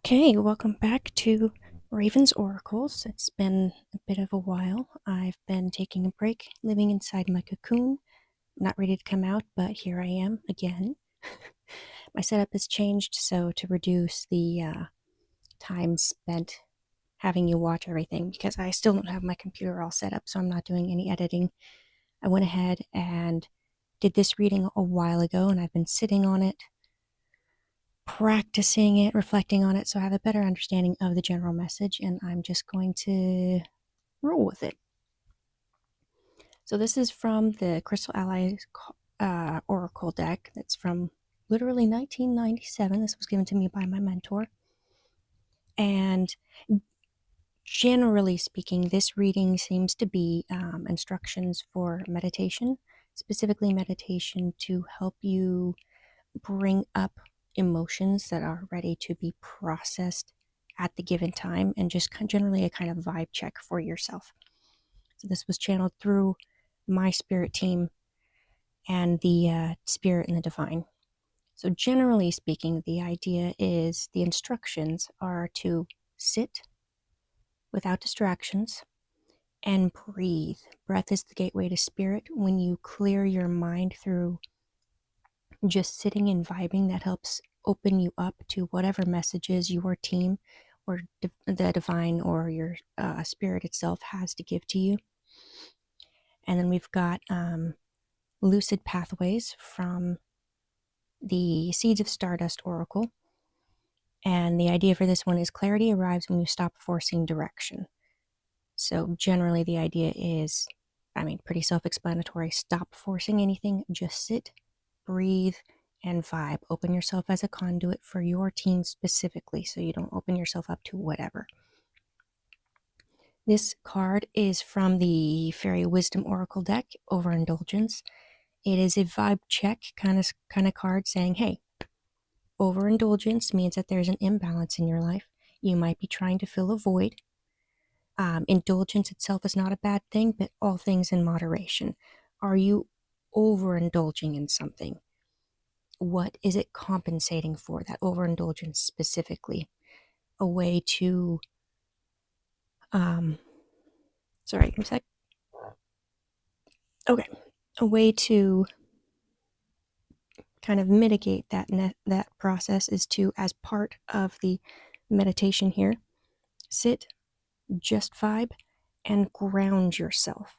Okay, welcome back to Raven's Oracles. It's been a bit of a while. I've been taking a break, living inside my cocoon, not ready to come out, but here I am again. My setup has changed, so to reduce the time spent having you watch everything, because I still don't have my computer all set up, so I'm not doing any editing. I went ahead and did this reading a while ago, and I've been sitting on it, practicing it, reflecting on it, so I have a better understanding of the general message, and I'm just going to roll with it. So this is from the Crystal Allies Oracle deck. That's from literally 1997. This was given to me by my mentor. And generally speaking, this reading seems to be instructions for meditation, specifically meditation to help you bring up emotions that are ready to be processed at the given time, and just generally a kind of vibe check for yourself. So this was channeled through my spirit team and the spirit and the divine. So generally speaking, the idea is the instructions are to sit without distractions and breathe. Breath is the gateway to spirit. When you clear your mind through just sitting and vibing, that helps open you up to whatever messages your team or the divine or your spirit itself has to give to you. And then we've got lucid pathways from the Seeds of Stardust Oracle. And the idea for this one is clarity arrives when you stop forcing direction. So generally the idea is, pretty self-explanatory. Stop forcing anything, just sit, breathe, and vibe. Open yourself as a conduit for your team specifically, so you don't open yourself up to whatever. This card is from the Fairy Wisdom Oracle deck, Overindulgence. It is a vibe check kind of card saying, hey, overindulgence means that there's an imbalance in your life. You might be trying to fill a void. Indulgence itself is not a bad thing, but all things in moderation. Are you overindulging in something? What is it compensating for, that overindulgence specifically? A way to, sorry, give me a sec. Okay, a way to kind of mitigate that process is to, as part of the meditation here, sit, just vibe, and ground yourself.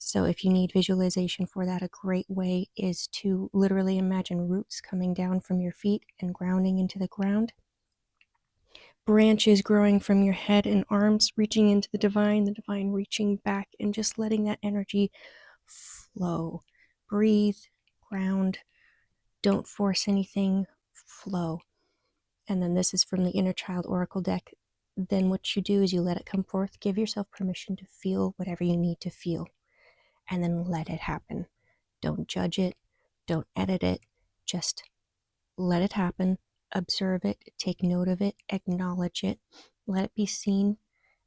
So if you need visualization for that, a great way is to literally imagine roots coming down from your feet and grounding into the ground. Branches growing from your head and arms, reaching into the divine reaching back, and just letting that energy flow. Breathe, ground, don't force anything, flow. And then this is from the Inner Child Oracle deck. Then what you do is you let it come forth. Give yourself permission to feel whatever you need to feel, and then let it happen. Don't judge it. Don't edit it. Just let it happen. Observe it. Take note of it. Acknowledge it. Let it be seen.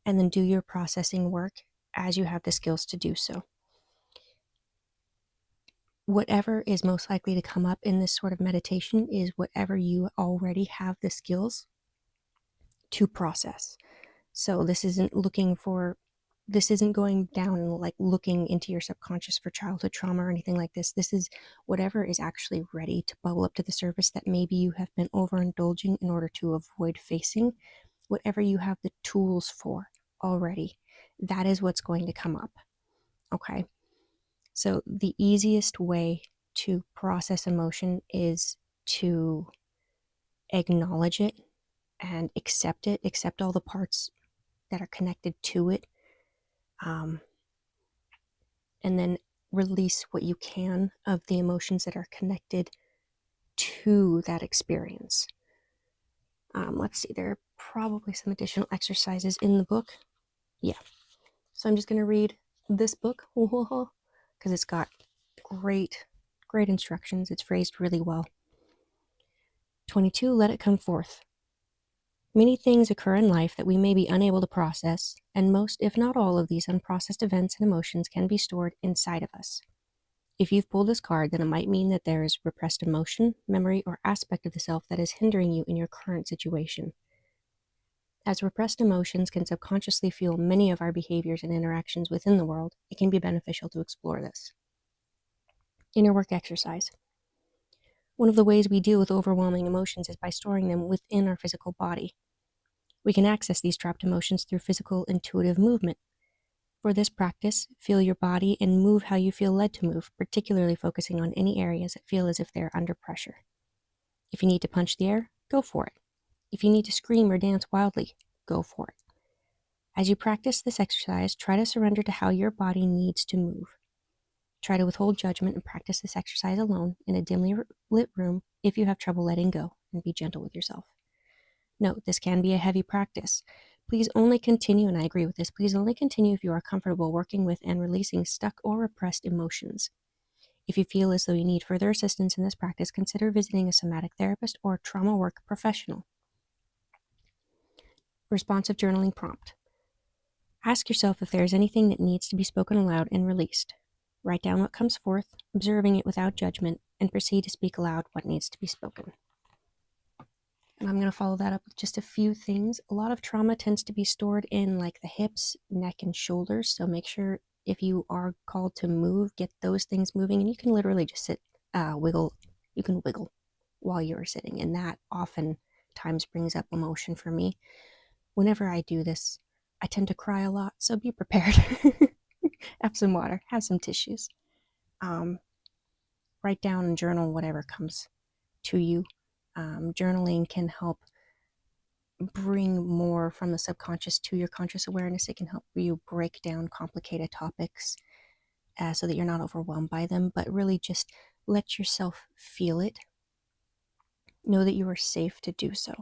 And then do your processing work as you have the skills to do so. Whatever is most likely to come up in this sort of meditation is whatever you already have the skills to process. So this isn't going down and like looking into your subconscious for childhood trauma or anything like this. This is whatever is actually ready to bubble up to the surface that maybe you have been overindulging in order to avoid facing. Whatever you have the tools for already, that is what's going to come up. Okay. So the easiest way to process emotion is to acknowledge it and accept it, accept all the parts that are connected to it, and then release what you can of the emotions that are connected to that experience. Let's see, there are probably some additional exercises in the book. Yeah. So I'm just going to read this book because it's got great instructions. It's phrased really well. 22, let it come forth. Many things occur in life that we may be unable to process, and most, if not all, of these unprocessed events and emotions can be stored inside of us. If you've pulled this card, then it might mean that there is repressed emotion, memory, or aspect of the self that is hindering you in your current situation. As repressed emotions can subconsciously fuel many of our behaviors and interactions within the world, it can be beneficial to explore this. Inner work exercise. One of the ways we deal with overwhelming emotions is by storing them within our physical body. We can access these trapped emotions through physical, intuitive movement. For this practice, feel your body and move how you feel led to move, particularly focusing on any areas that feel as if they're under pressure. If you need to punch the air, go for it. If you need to scream or dance wildly, go for it. As you practice this exercise, try to surrender to how your body needs to move. Try to withhold judgment and practice this exercise alone in a dimly lit room if you have trouble letting go, and be gentle with yourself. Note, this can be a heavy practice. Please only continue, and I agree with this, please only continue if you are comfortable working with and releasing stuck or repressed emotions. If you feel as though you need further assistance in this practice, consider visiting a somatic therapist or trauma work professional. Responsive journaling prompt. Ask yourself if there is anything that needs to be spoken aloud and released. Write down what comes forth, observing it without judgment, and proceed to speak aloud what needs to be spoken. And I'm going to follow that up with just a few things. A lot of trauma tends to be stored in like the hips, neck, and shoulders. So make sure if you are called to move, get those things moving. And you can literally just sit, wiggle. You can wiggle while you're sitting. And that oftentimes brings up emotion for me. Whenever I do this, I tend to cry a lot. So be prepared. Have some water, have some tissues. Write down and journal whatever comes to you. Journaling can help bring more from the subconscious to your conscious awareness. It can help you break down complicated topics so that you're not overwhelmed by them, but really just let yourself feel it. Know that you are safe to do so.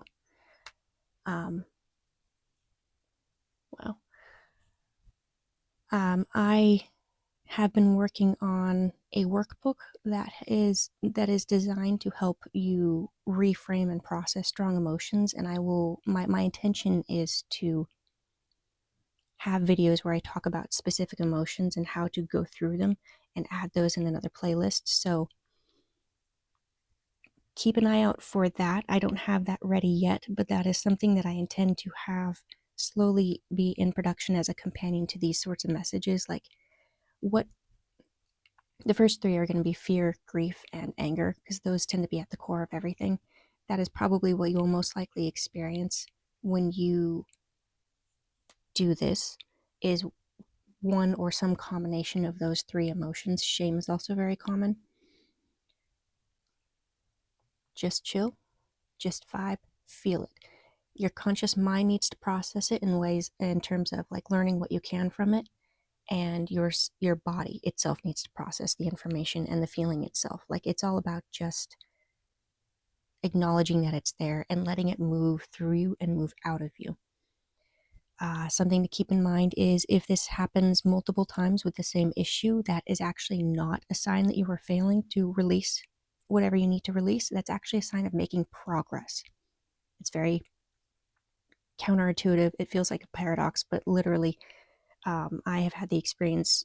I have been working on a workbook that is designed to help you reframe and process strong emotions, and my intention is to have videos where I talk about specific emotions and how to go through them and add those in another playlist. So keep an eye out for that. I don't have that ready yet, but that is something that I intend to have slowly be in production as a companion to these sorts of messages. Like, what the first three are going to be fear, grief, and anger, because those tend to be at the core of everything. That is probably what you will most likely experience when you do this, is one or some combination of those three emotions. Shame is also very common. Just chill, just vibe, feel it. Your conscious mind needs to process it in ways, in terms of like learning what you can from it, and your body itself needs to process the information and the feeling itself. Like, it's all about just acknowledging that it's there and letting it move through you and move out of you. Something to keep in mind is if this happens multiple times with the same issue, that is actually not a sign that you are failing to release whatever you need to release. That's actually a sign of making progress. It's very counterintuitive. It feels like a paradox, but literally, I have had the experience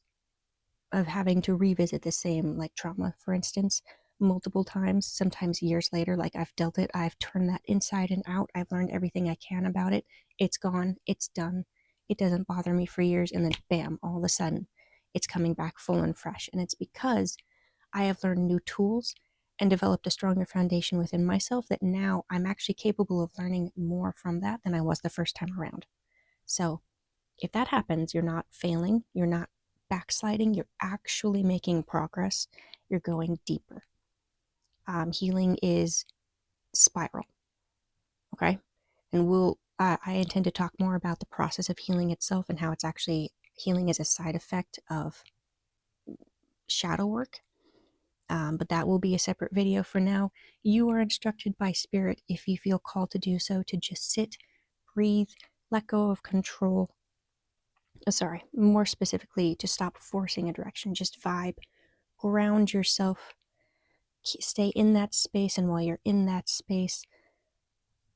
of having to revisit the same, like, trauma, for instance, multiple times, sometimes years later. Like, I've dealt it, I've turned that inside and out, I've learned everything I can about it, it's gone, it's done, it doesn't bother me for years, and then bam, all of a sudden it's coming back full and fresh. And it's because I have learned new tools and developed a stronger foundation within myself, that now I'm actually capable of learning more from that than I was the first time around. So if that happens, you're not failing, you're not backsliding, you're actually making progress, you're going deeper. Healing is spiral, okay? And I intend to talk more about the process of healing itself and how it's actually, healing is a side effect of shadow work. But that will be a separate video. For now, you are instructed by spirit, if you feel called to do so, to just sit, breathe, let go of control. More specifically, to stop forcing a direction, just vibe, ground yourself, stay in that space, and while you're in that space,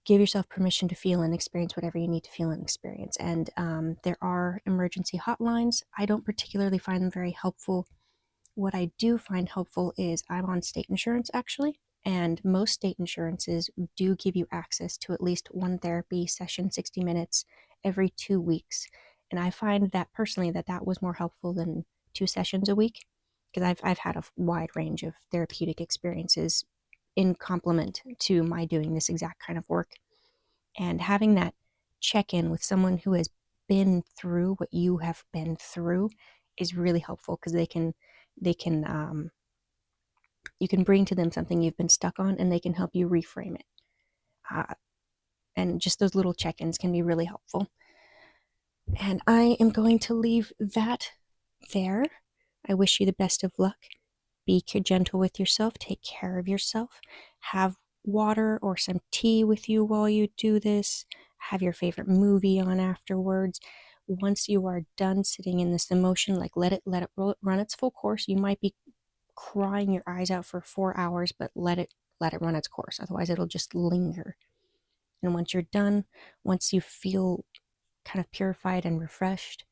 give yourself permission to feel and experience whatever you need to feel and experience. And there are emergency hotlines. I don't particularly find them very helpful. What I do find helpful is, I'm on state insurance, actually, And most state insurances do give you access to at least one therapy session, 60 minutes, every 2 weeks. And I find that personally that was more helpful than 2 sessions a week, because I've had a wide range of therapeutic experiences in complement to my doing this exact kind of work. And having that check in with someone who has been through what you have been through is really helpful, because they can you can bring to them something you've been stuck on, and they can help you reframe it. And just those little check-ins can be really helpful. And I am going to leave that there. I wish you the best of luck. Be gentle with yourself. Take care of yourself. Have water or some tea with you while you do this. Have your favorite movie on afterwards. Once you are done sitting in this emotion, like let it run its full course. You might be crying your eyes out for 4 hours, but let it run its course. Otherwise, it'll just linger. And once you're done, once you feel kind of purified and refreshed,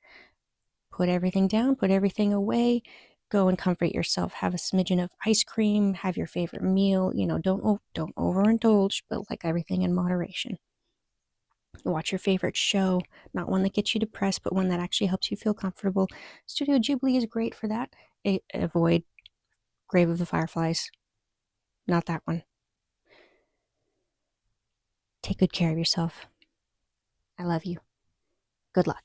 put everything down, put everything away, go and comfort yourself. Have a smidgen of ice cream, have your favorite meal. Don't overindulge, but like everything in moderation. Watch your favorite show, not one that gets you depressed, but one that actually helps you feel comfortable. Studio Ghibli is great for that. Avoid Grave of the Fireflies. Not that one. Take good care of yourself. I love you. Good luck.